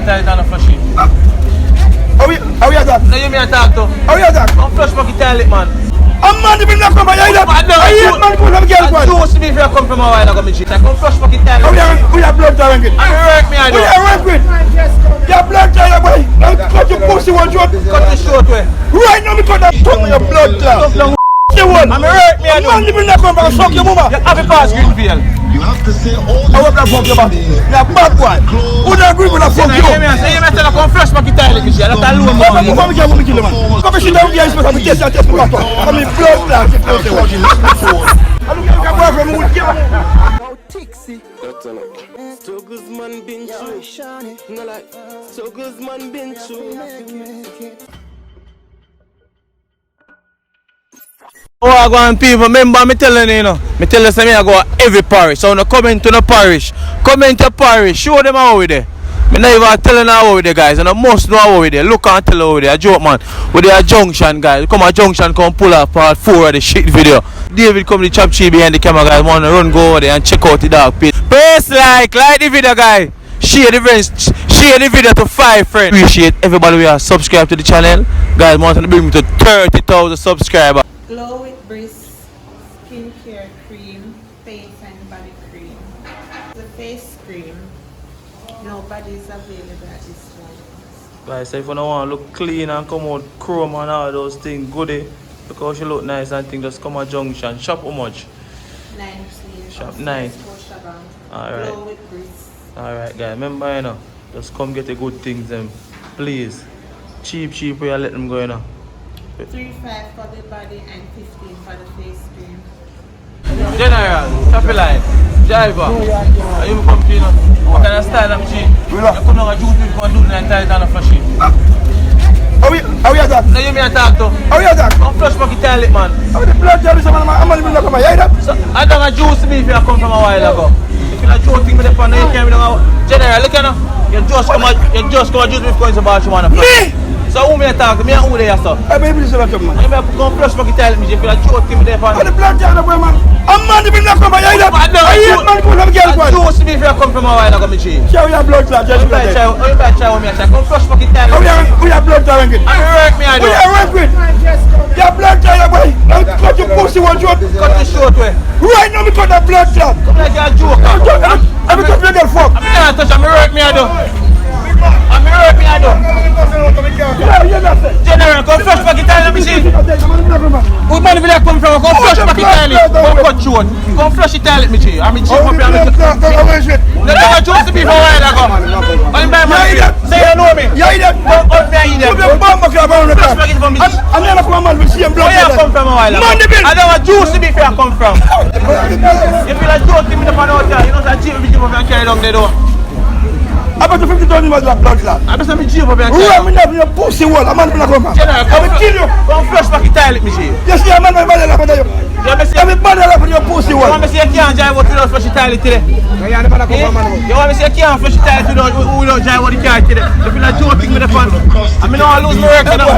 tight and a flashy. How are you that? Now you me talk to. How are you that? Come flush my toilet, man. A man even not come by that. I hate man come from girl one. You see me if you come from a while ago, me cheat. Come flush my toilet. How you blood drawing it? I'm work me I do. Who you work with? Your blood drawing boy. Now cut your pussy one short. Cut the short way. Right now me cut that tongue your blood clot. The one. I'm work me I do. Man even not come from suck your mama. You have a pass Greenfield. You have to say all I want to fuck your body. You're a bad boy. Who don't agree with a fuck you? Say you me tell come flush my toilet, me cheat. That's a low man. Come here, woman, kill him. Come here, she down here. I'm going to test my water. I'm in blood clot. I look at your boyfriend who will kill him. So Guzman been through. No like, so Guzman been through. Oh, I go on people, remember me telling you, me tell you say I go every parish. So when you come into the parish, come into parish, show them how we there. Me not even telling how we there, guys, and I must know how we there. Look and tell how we there. A joke man, we there a junction, guys. Come a junction, come pull up part 4 of the shit video. David come the chop tree behind the camera, guys. Man, run go over there and check out the dog page. Press like the video, guys. Share the video to 5 friends. Appreciate everybody who are subscribed to the channel, guys. Want to bring me to 30,000 subscribers. Glow with Brisk skincare cream, face and body cream. The face cream, nobody is available at this point. Guys, so if you don't want to look clean and come out chrome and all those things, goody, because you look nice and things, just come at junction. Shop how much? 9 please. Shop 9. Alright. Glow with Brisk. Alright guys, remember you know, just come get the good things them. Please. Cheap where you let them go you know. 3.5 for the body and 15 for the face cream. General, traffic light, driver, are you come to you know? What kind of style I'm cheap? You come down a juice with one dude and tight and a flashy. How are you that? Now you me a talk to. How are you that? Come flush my toilet man. How the blood jelly some man? I'm not even not come by. You hear that? So, I don't a juice me if you come from a while ago. If you're not joking me the pan, you can't be down. General, look at you. You just come a juice me if going to Barcelona. Me? So who me a talk to? Me and who there so? I baby this is not man. You may come flush my toilet me if you're not joking me the pan. How the blood jelly boy man? A man even not come by. You hear that? I hate man come from girl one. Juice me if you come from a while ago, me cheap. Show your blood clot. Just blood. You better try with me a try. Come flush my toilet. Who you blood drawing it? I'm work me I Who do. you work with? Your blood jelly boy. Now cut your pussy one short. Cut the short way. Right now me cut that blood clot. Come like you're a joker. Every time you get fucked. I'm not touch. I'm work me I do. I'm work me I do. General, come flush my toilet. Let me see. Who man will you come from? Come flush my toilet. Come cut short. Come flush the toilet, me see. I'm in cheap up here. Let me juice to me for a while ago. I'm by my say you know me. Yeah, you Don't cut me and eat them. Flush my toilet for me. I'm never come man with same blood. Where you come from a while ago? I don't want juice to me where you come from. If you like joking me the pan out here, you know that cheap if you come and carry down the door. I bet you 50,000 was that blood clot. I bet some cheap up here. Who am I not in your pussy wall? A man will not come from. General, I will kill you. Come flush my toilet, me see. You see a man will bother laugh at you. You want me see? You will bother laugh at your pussy You wall. want me see you can't drive out without flush the toilet today? You want me see you can't flush the toilet without drive out the car today? If you not joking me the pan, I mean I lose my work you know.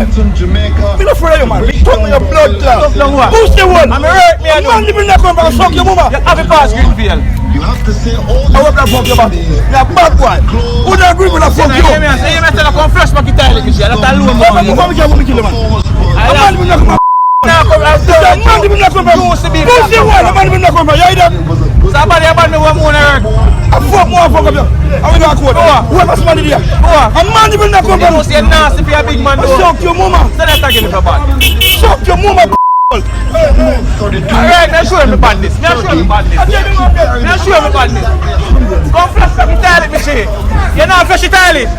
Me not afraid of you man. Me tongue your blood clot. Pussy wall. I'm hurt me I A man do. will not come from suck your mama. You have a pass Greenfield. You have to say all I want to fuck your body. You're a bad boy. Who don't agree with a fuck you? Say you may tell come flush my toilet me see. That's a low man. Come here, woman, kill him man. A man will not come from. Now come and A man will not come from. Pussy wall. A man will not come from. You hear that? somebody about me one more work. I fuck more fuck up here. I will not quote. Whoever somebody there. A man will not come You from. know say nasty for a big man though. Suck your mama. Say that again if you bad. Suck your mama. Alright, now show me badness. Now show me badness. Now show me badness. Come flush the toilet, me see. You not flush the toilet.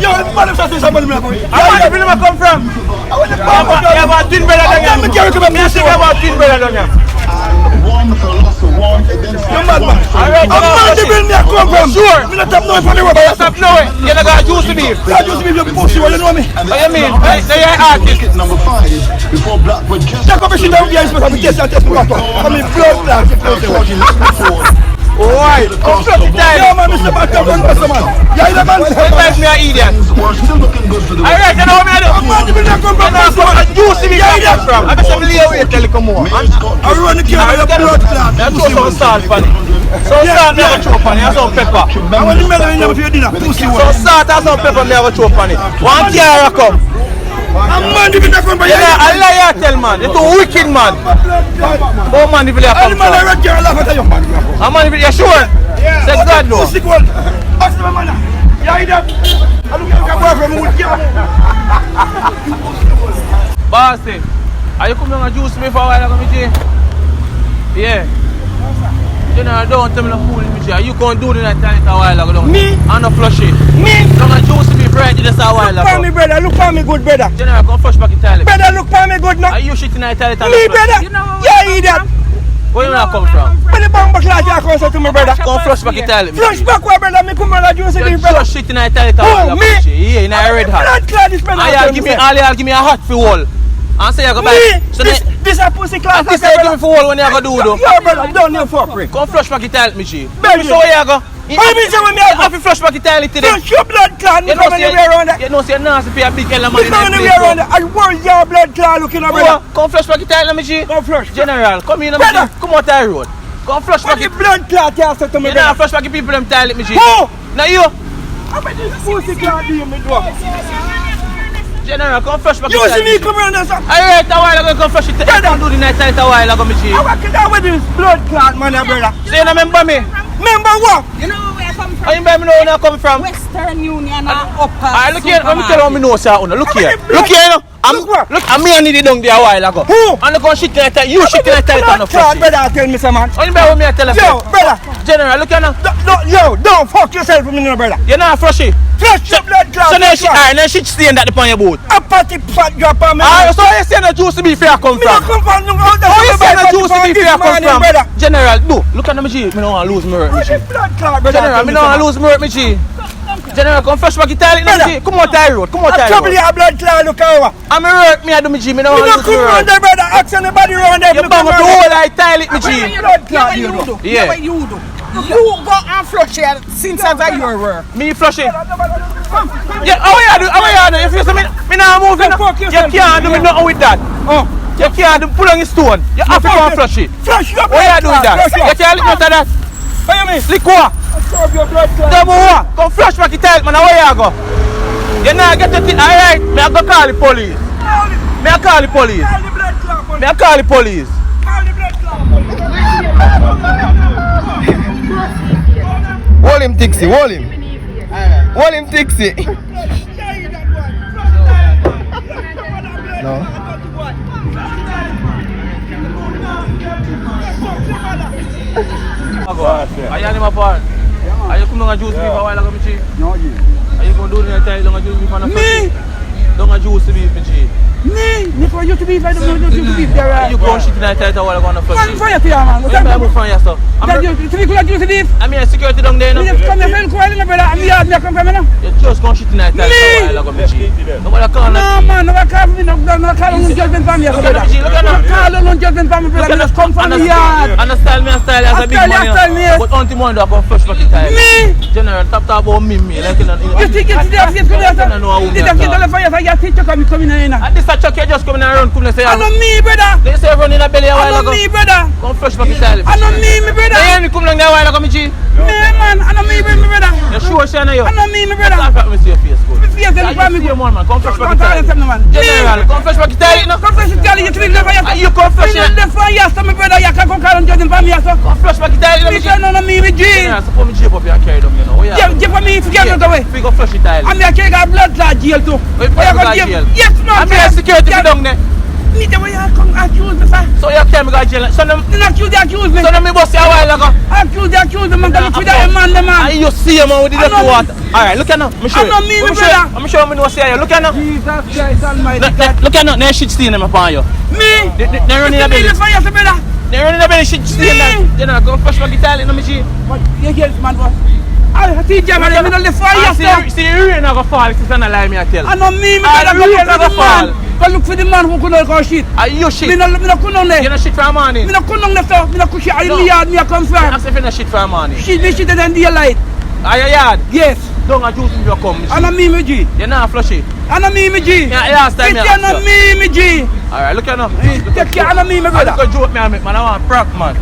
Yo, man, if that's somebody me. I want the film I come from. You have a twin brother down here. You think about twin brother down here. You mad man. Alright, a man the build me I come from. Sure. Me not have no for the rubber. You stop knowing. You don't got juice to beef. I just be your pussy. You know me. What you mean? Say you're an artist. Number 5 before Blackwood Check up your shit down here. I'm supposed to test and test me water. I'm in blood clot. Why? Come flush the Yo toilet. man, Mr. Backer, man, man. Yeah, the man. Don't make me an idiot. We're still looking good for the Alright, you know what I do? Man, you not come You from know Pastor what man. you see me come from. I got some lay away till you come more. Main spot. I run the camera with your blood clot. I throw some salt on it. Some salt me have a chop on it and some pepper. I want the melon in there for your dinner. Pussy Some one. salt and some pepper me have a chop on it. One carrot come. I'm man, you not come from You your know, I dinner. lie you tell man. You too wicked man. Oh man, if you All come the man I from. red girl laugh at you. A man, if you sure? Say God no. Pussy one. Ask my man. Yeah, he that. I look at your boyfriend who would give me. Bossy, are you coming on a juice me for a while ago, Michi? Yeah. You know, don't tell me no fool, Michi. Are you going to do that a while ago? Don't Me? I'm not flushy. Me? Come on, juice me bread just a while Look for me, ago. brother. Look for me, good brother. General, come flush back in toilet. Brother, look for me, good now. Are you shitting in the toilet and Me, not flush? brother. Yeah, idiot. Where you not come from? Where the bomb clock you come say to me, brother? Come flush back in toilet, Flush Michi. back where, brother? Me come on a juice You again, brother. just shitting in the toilet a while ago, me? Michi. Yeah, in a red hat. Blood clot, this brother. All y'all give me a hot for wall. And say you go back. Me? So This a pussy class. this say you give me for wall when you go do though. Yo, brother, don't you fuck with. Come flush back in toilet, Michi. Baby. So where you go? How me say when me You have have to flush back in toilet today. Flush your blood clot. Me You know come anywhere around that. you know say nasty for a big hell of Me money in come that anywhere around place. that. I want your blood clot looking at brother. Come flush back in toilet, Michi. Go flush. General, come in, Brother. Michi. Come out the road. Come flush What back the in. blood clot you say to me, You know brother? flush back in people them toilet, Michi. Who? Now you. How about this pussy clot do you me do? General, come flush back in You see me toilet. come around there, sir? Alright, a while ago, come flush it. Brother. Come do the night toilet a while ago, Michi. How about that with this blood clot, man, brother? So you don't remember me? Remember what? You know where I come from? How you remember me know where I come from? Western Union and Upper. Alright, look here. Let me tell you how me know, sir. Look here. How many Look here, you know. Look what? Look, I'm me and it down there a while ago. Who? And look how shit in the toilet. You shit in the toilet and no Blood clot, flush it. brother, tell me, sir, man. How you remember what me I tell you? Yo, brother. General, look here now. Yo, don't fuck yourself with me, no, brother. You know flush it. Flush your blood clot. So then shit, alright, then shit stain that upon your boot. A patty fat drop on me. Alright, so you say no juice to be fair come Me don't from? come from no out there. How you say no juice to be fair come from? brother? General, no, look at me G, me don't want to lose my work, me What's G. the blood clot, brother? General, me don't want to lose my work, me G. General, come flush back in toilet, me Brother. G. Come out the road, come out I the trouble road. your blood clot, look over. I'm a work, me I do me G, me don't Me want don't to lose come my round work. there, brother. Ask anybody round there. You Me bang come up the round whole there. like toilet, me G. Blood clot, You you do. Yeah. What you do? You go and flush it since I your work. Me flush it. Yeah, how you do? How you do? If you say me not moving, Go fuck you yourself, can't do me yeah. nothing with that. Oh. You can't do pull on your stone. You have to go and flush it. Flush your What you blood do with clot. that? Flush You your- can't lick out of that. What you mean? Lick what? Absorb your blood clot. Come on, come flush back the toilet, man. Where you go? You not get it. Alright, me I go call the police. Me I call the police. Call the blood clot, man. Me I call the police. Call the blood clot. Hold him, Tixie, hold him. Hold him, Tixie. No. Are you my part? Are you coming to juice me for a while ago, Michi? No, you. Are you going to do the toilet? Don't juice me for Me? Don't juice me, Michi. Me? Me for you to be, if I don't know you to be there. Are you going shit in the toilet a while ago on the Man, first? for you, man. What's I'm that? move from yourself. That you, to be called you to leave. I'm here security down there, You no? just come here, friend, call in, brother. I'm here, me come from here, no? You just going shit in the toilet a while ago, Michi. Nobody call No, me. man, no, I can't be, no, call on judgment from here, Look at brother. Michi, look at No, him. call on judgment from me, brother. Me just come from the yard. Understand me and style as a big Style, money. style me, yes. But auntie money I come flush back in time. Me? General, talk about me. Like in You think it's the face, come here, sir? I know how Did you get the fire, sir? You think you come in here, and this a chuck you just coming around, come and say, I know me, brother. they say run in a belly a I while know ago. me, brother. Come flush back in time. I know me, brother. They hear me come down there a while ago, me G. Me, man. I know me, brother. You sure, Shana, you? I know me, brother. Laugh at me, see your face, good. Me face, Yeah, tell me, you see your man, come flush back in Can't tell time. me, man. General, come flush back in time, no? Confess it, tell you to leave the fire. And you come flush You it. left for yes, my brother. You can't come call on judging for me, sir. Come flush back in time, Me me G. say no, me, me, G. General, suppose me jail up here and carry them, you know. Where you Yeah, at? give for me if you get out of the way. We go flush it, tile. I'm here, I got blood clot jail too. Where you Where you go gonna give? jail? Yes, man. I'm here security for down there. Me, the way you come accuse me, sir. So you can't go jail. So them, You not accuse me. so them me bust you a while ago. Accuse me, man. Come with that man, the man. And you see him with the I know dirty water. Alright, look at now. I'm sure. I know me, my brother. I'm sure me know see you. Look at now. Jesus Christ Almighty. Look at now. There's shit stain them upon you. Me? They running a Me, belly. the fire, sir, brother. They running a belly shit stain that. Me? You know, go flush back the toilet, no me G. But you hear this man, boss? I teach you, man. I'm in the fire, sir. See, the rain not gonna fall. It's not a lie, me I tell. I know me, me Ah, gotta the go rain look not for the gonna man. Go look for the man who couldn't go shit. Are you shit? Me no couldn't You there. no shit for a morning. Me no couldn't there, sir. Me no could shit. I No. in the yard me I come from. Ask if you no shit for a morning. Shit, me shit than daylight. Are you yard? Yes. Don't a juice if you come. I know me, G. You're not flushy. I know me, G. Yeah, last time It's I you know me, G. Alright, look at now. Take care, I know me, my I brother. look a joke me I make, man. I want prank, man.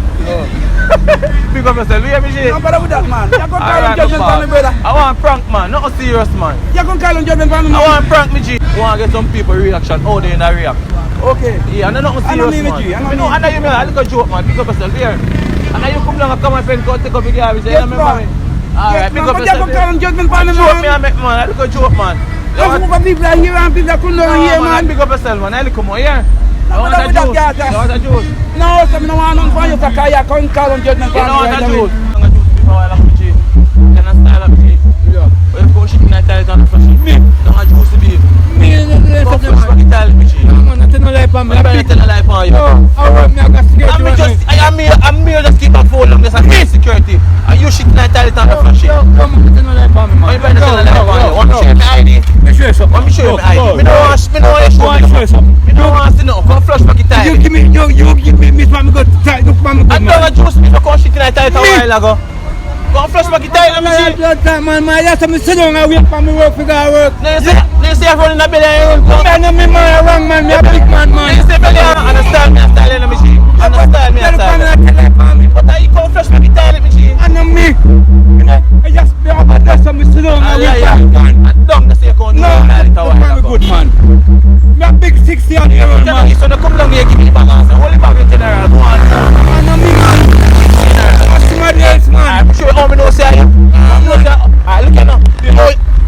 Pick up yourself. You hear me, G? No bother with that, man. You can call Alright, him judgment no for me, brother. I want prank, man. Not serious, man. You can call him judgment for me, I man. want prank me, G. I want to get some people reaction. How they in a react. Okay. Yeah, and not I know serious, me, man. G. I know Me know, me. I know you, man. I look a joke, man. Pick up yourself here. And now you come down and come and pen, go take up the garbage. You Yes, remember man. me? Alright, Yes, pick man, up but you yourself can call here. him judgment for me, Joke me, I man. make, man. I look a joke, man. There's more people are here and people that couldn't know here, man. man. Pick up yourself, man. I look come on here. I No, want but a with that juice. guy, sir. I want a juice. No, sir, I don't want nothing for you, sir, because you can't call him judgment for You me know what right I away. do? I'm gonna juice before I like G. Can I style up G? Yeah. Well, if you shit in that toilet on the flush. Me. Don't I juice be. Me, Go flush back the toilet, me G. man, I tell no lie for me. I'm better tell a lie for you. I'm me just keep my phone long. There's a main security. And you shit in that toilet on the flush. Come on, tell no lie for me, Oh, you better tell a lie for you. Want me show you my ID? Want me show you my ID? Me don't want you show me. Me don't want to know. Come flush back the You toilet. give me, Miss Mama, go tight, look for me, good I man. don't want juice me for come shit in that toilet a while ago. Go flush back the toilet, me G. Man, that's me sit down and wait for me work, figure out work. Now you say you're running a belly and you run. Man, me man, wrong man, me a big man, Now you man. say belly and understand me a style, me G. Understand me a style. But how you come flush back the toilet, me G? I know me. I just be up and that's me sit down and wait for me, man. I don't say you can't do No, that toilet a while man, ago. good man. Me a big 60 on here, Tell man. me, so come down here, give me the bag and say, hold the bag in general, go on. I know me, man. What's somebody else, man? I'm sure you all me know say I am. Look at now.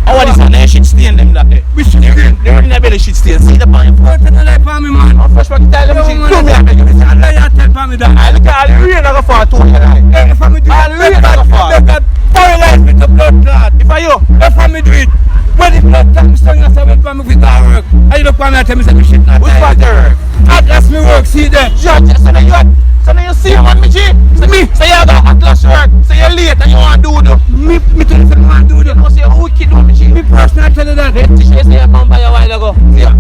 Oh, what is that? That shit stain them that day. We should They're in a belly shit stain. See the pan. Go tell no lie for me, man. I'm fresh back the toilet, me G. Do me a beg you. I know you tell for me that. I look at all the rain I go fall too. If I me do I'll read that far. they got paralyzed with the blood clot. If I you, If I me do it, when the blood clot, me song yourself, wait for me fi go work. And you look for me and tell me say me shit not which part you work? Atlas me work, see there. Judge, so now you see him on me, G. Me. So you got Atlas work. So you're late and you want to do. Me tell you say me want do You that. know, say you're wicked on me, G. Me personally tell you that. They teach you say you come by a while ago. See ya.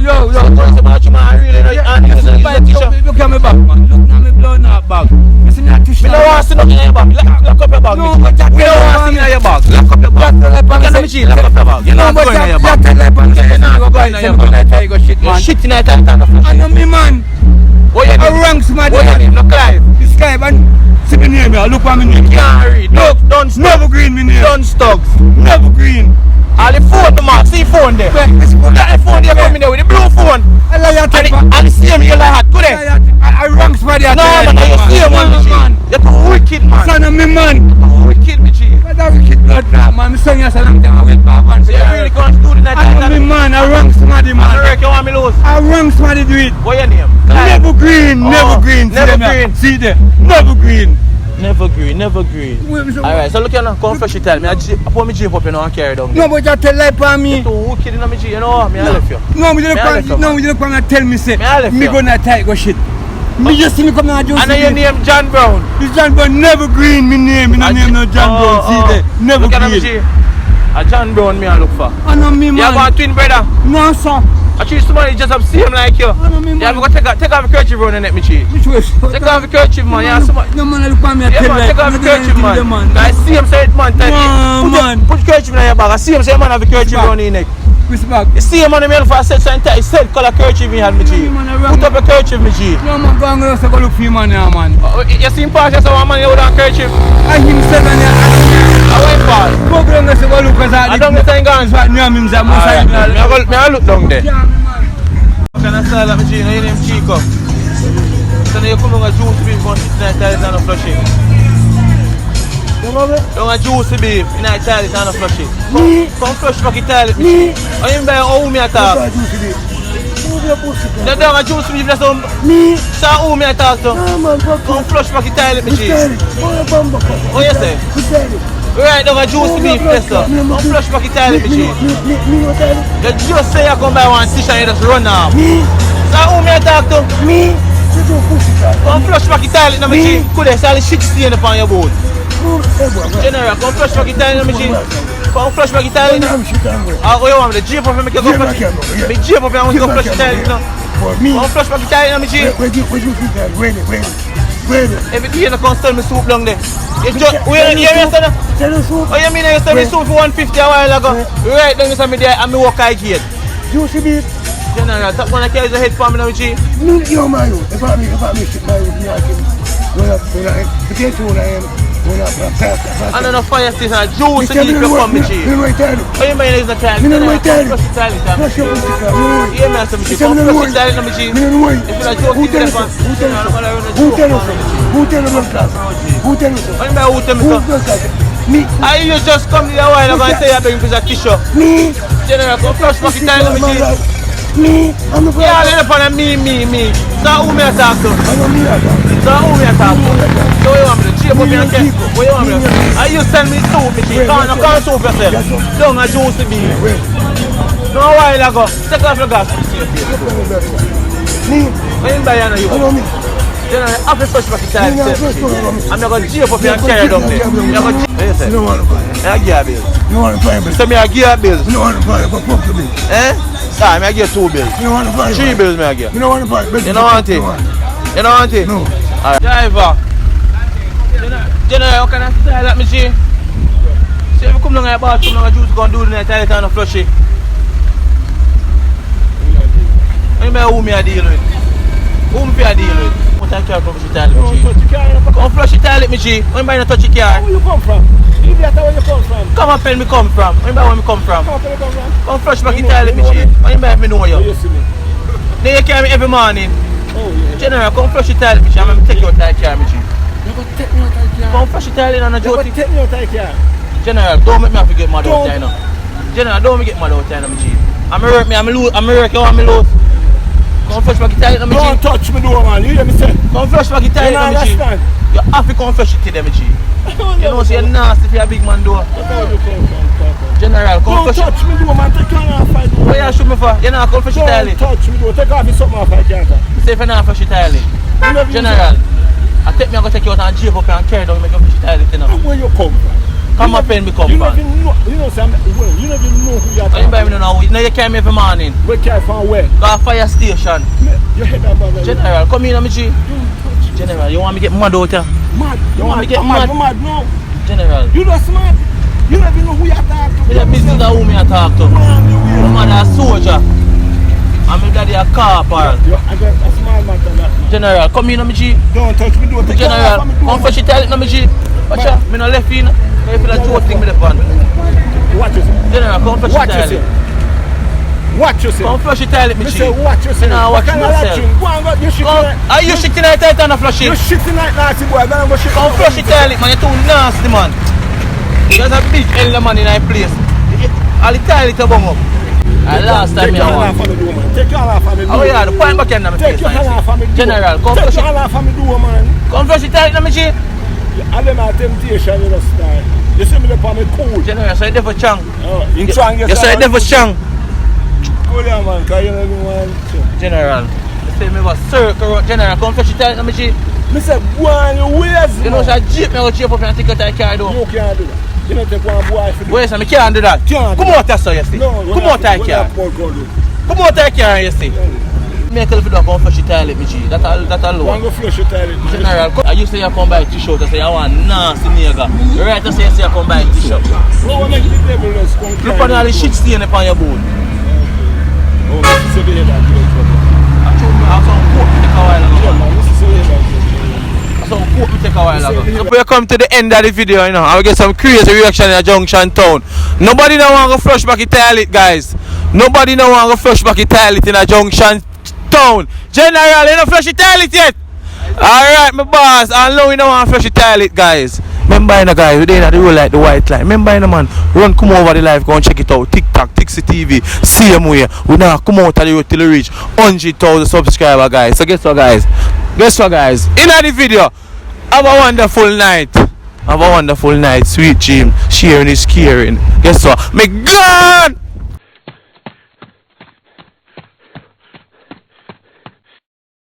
Yo. Talk about you, man. Really, and you say you teacher. Look at me back, man. Look at me blood not bag. You see me a tissue. We don't want to see nothing in your bag. Lock up your bag, No, me. but you We don't want to see in your bag. Lock up your bag. Look at me, G. Lock up your bag. You're not going in your bag. You're not going in your bag. You're shit in your toilet on the flush. I know me, man. What you I name? rank somebody. What your name? No Clive. This guy, man. See me name here. Look for me name. Can't read. No, don't Never green me name. Don't stugs. Never green. All the phone, the mark. See phone there. That phone there coming there with the blue phone. I lie you tell me. And the same yellow hat. Go there. I rank somebody. No, man. You see him on the man. You're too wicked, man. Son of me, man. Too wicked, me G. What a wicked blood clot, man. Me song you say long time I wait for one. So you really can't do the night. I know me, man. I rank somebody, I man. reckon you want me lose. I rank somebody do it. What your name? Clive. Never green, Oh, never green. See never them here. green. See there. Never green. Never green, never green. Alright, so look here now, come fresh tell me. I put me jeep up, you know, and carry down there. No, but you tell lie for me. Too wicked in me G, you know, me I left you. No, we don't Me I left you, come. No, man. we don't come and tell me say. Me I left Me you. gonna tight go shit. Me just see me come and just. I know your name John Brown. This John Brown never green. Me name. Me no name no John Brown. See there. Never Look at me G. green. A John Brown me I look for. I know me, You have man. a twin brother. No, sir. I choose somebody just have same like you. I know me, You have man. to take off the kerchief round and let me G. Which way? Take off the kerchief man, you have somebody. No, man, look for me. I Yeah tell man, you. take off the kerchief man. I see him say it man. No, man. Put the kerchief in your bag. I see him say man have the kerchief Back. round your neck. Which back? You see him on the mail for a set and he said color kerchief he had me G. No, man, I run. Put up a kerchief me G. No, man, go and go look for him, man, now, man. You see him pass just one man you hold on kerchief. I him said, man, I went far. go and go look at that. I don't get any guns. That's what name him, that most Alright, I man. Me I look down there. Yeah, man. Can I say that me G? Your name Chico. So now you come on a juice beef going to sit in the toilet and flush it. Don't a juicy beef in the toilet and flush it. Come flush back the toilet. Me. Are you by how me attack? No, don't a juice beef that's on. Me. So who me attack to? Come flush back the toilet, me G. What you say? Right, don't a juicy beef that's on. Come flush back the toilet, me G. You just say you come by one fish and you just run off. So who me attack to? Me. Come flush back the toilet, no me G. Could they sell the shit stain upon your boat? General, come flush back Italian on me, G. Come flush back Italian. Oh, you want me to G up and make you go flush? Me G up and I want to go flush Italian now. Come flush back Italian on me, G. Every day you come sell me soup down there. You just, where you hear me, son? Oh, you mean you sell me soup for 150 a while ago? Right down you me there and me walk I gate. Juicy beef. General, that one I carry the head for me now, G. Yo, man, if I shit my youth, I can. And then a fire station, a juice and you come me, G. You know what I Oh, you mean it's a time? You know what I Flush Italian, G. Flush your pussy, car. Yeah, man, some G. Come flush Italian on me, G. If you're a joke, you can have Who tell us? Who tell us? Who tell us? What do you mean, who tell me so? Me. You just come here a while ago and say you're begging for a tissue. Me. General, come flush back Italian on me, G. Me. I'm the first. Yeah, let upon me. So who me a talk to? So who me a talk to? So what you want me to cheer up and care? What you want me to do? And you send me soup, me cheer. Can't soup yourself. Don't a juicy beef. No while ago. Take off your gas. Me. What you buy on you? I know me. General, have to flush back Italian. I'm not going to cheer up and carry down there. What you say? You don't want to buy. I give a bill. You want to buy a bill? So me I give a bill. You don't want to buy it, but fuck the bill. Eh? Nah, me I give 2 bills. You don't want to buy it. 3 bills me I give. You don't want to buy it. You don't want it? You don't want it? No. Alright. Driver. General, how can I style that me, G? See if you come down here, boss, come down here, juice, go and do the night, tell it and flush it. What do you mean who me I deal with? Who me I deal with? What I care from flush it toilet, me, G? Come flush it toilet, me, G. What do you mean touch your car? Where you come from? You get where you come from. Come up and me come from. What do you mean where me come from? Come flush back your toilet, me, G. What do you mean me know you? Then you carry me every morning. General, come flush the toilet, Michi. I'm going to take you out of the car, Michi. You go take me out of the car. Come flush the toilet on a You go joke. take me out of the car. General, don't make me have to get mad out there now. General, don't make me get mad out there now, Michi. I'm work me, I'm work, you want me lose. Come flush back the toilet, Michi. Don't touch me, door, man. You hear me say? Come flush back the toilet, Michi. You have to come flush it to them, Michi. You know, so you're nasty for a big man, door. General, come flush it. Don't touch me, door, man. Take your off my door. What you shoot me for? You're not come flush the toilet. Don't touch me, door. Take off your something off my car. Say if you're not flush the toilet. General, I take me and go take you out and jail up and carry down and make you flush the toilet, you know. Where you come from? Come up and me come You from. don't even know, you know who you are. What you buy me now? You know you carry me every morning. Where carry from where? Go to fire station. You head up on General, come in, G. General, you want me to get mad out here? Mad. You want me to get mad? You mad now. General, You not smart. You don't even know who you are talking to. the business of who me I talk to. My mother a soldier. And my daddy a corporal. I got a small man to that. General, come in, G. Don't touch me, door. Take your General, off my door. come fetch it, tell it, G. Watch out, me no left in. I feel a joke thing with the van. Watch yourself. General, come fetch it, Watch tell it. yourself. Watch yourself. Come flush it, tell it, Me G. say watch yourself. Now watch What kind of myself. latrine? Go and go. You shit Come, tonight. are you shit tonight, and a flush You it? shit tonight, nasty boy. Go and go shit. Come flush it, tell it, man. You're too nasty, man. There's a big elder man in our place. All the toilet to bung up. And last time Take me your I hand want. off of the door, man. Take your hand off of the door. Oh yeah, the point back in my Take face. your hand off of the door. General, come Take flush your it. hand off of the door, man. Come flush it, tell it, G. All them are temptation, you know, style. You see me up on me cool. General, so you there for Chang. You trying to You say you there for Chang. Cool, yeah, man, because you know me, man. General. You say me was circle. General, come flush it, tell it, G. Me say, go on your ways, You know, man. so I jeep me, I go jeep up and take it out of the car, though. You can't do that. You don't take one boy for Wait, so I can't do that. Can't do Come out there, so you see. No, Come out there, car. Come out there, car, you see. Make a little bit of come flush it, tell it, G. That's all low. One go flush your toilet, man. General, I used to say you come buy a t-shirt, I say I want nasty nigga. Right, I say you come buy a t-shirt. What make the devil less come Look on all the shit stain upon your bone. Oh, this is the head that great trouble. I told you I have some coat me take a while ago. Yeah, man, this is the head that great trouble. Some coat me take a while ago. We come to the end of the video, you know. I will get some crazy reaction in a Junction Town. Nobody don't want to flush back the toilet, guys. Nobody don't want to flush back the toilet in a Junction Town. General, you don't flush the toilet yet? Alright, my boss. I know we don't want to flush the toilet, guys. Remember, you know, guys, we didn't have the roll like the white line. Remember, you know, man, run, come over the live, go and check it out. TikTok, Tixi TV, same way. We now come out of the road till we reach 100,000 subscribers, guys. So, guess what, guys? In the video, have a wonderful night. Have a wonderful night. Sweet dream. Sharing is caring. Guess what? Me gone!